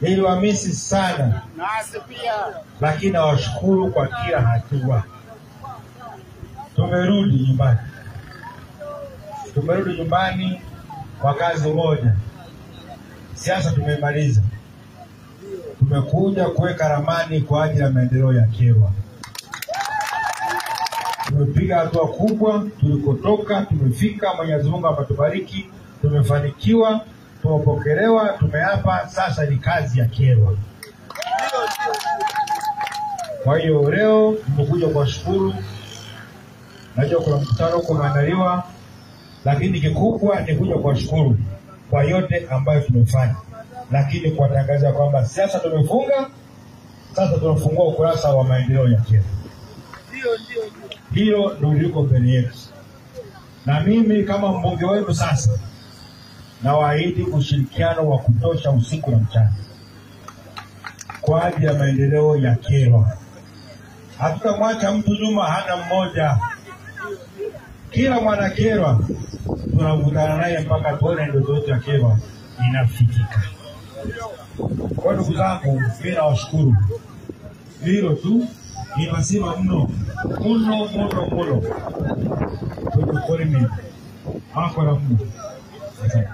Niliwamisi sana. Nasi pia. Lakini nawashukuru kwa kila hatua. Tumerudi nyumbani. Tumerudi nyumbani kwa kazi moja. Siasa tumemaliza. Tumekuja kuweka ramani kwa ajili ya maendeleo ya Kyerwa. Tumepiga hatua kubwa tulikotoka, tumefika. Mwenyezi Mungu ametubariki, tumefanikiwa, tumepokelewa, tumeapa. Sasa ni kazi ya Kyerwa. Kwa hiyo leo nimekuja kuwashukuru. Najua kuna mkutano huko umeandaliwa, lakini kikubwa ni kuja kuwashukuru kwa yote ambayo tumefanya, lakini kuwatangazia kwamba sasa tumefunga. Sasa tunafungua ukurasa wa maendeleo ya Kyerwa. Hiyo ndio liko mbele yetu. Na mimi kama mbunge wenu sasa nawaahidi ushirikiano wa kutosha usiku na mchana kwa ajili ya maendeleo ya Kyerwa. Hatutamwacha mtu nyuma hata mmoja. Kila mwana Kyerwa tunavutana naye mpaka tuone ndoto yetu ya Kyerwa inafikika. Kwa ndugu zangu, mimi nawashukuru. Hilo tu ni masima mno. Tukukore mimi. Hako na mno. Asante.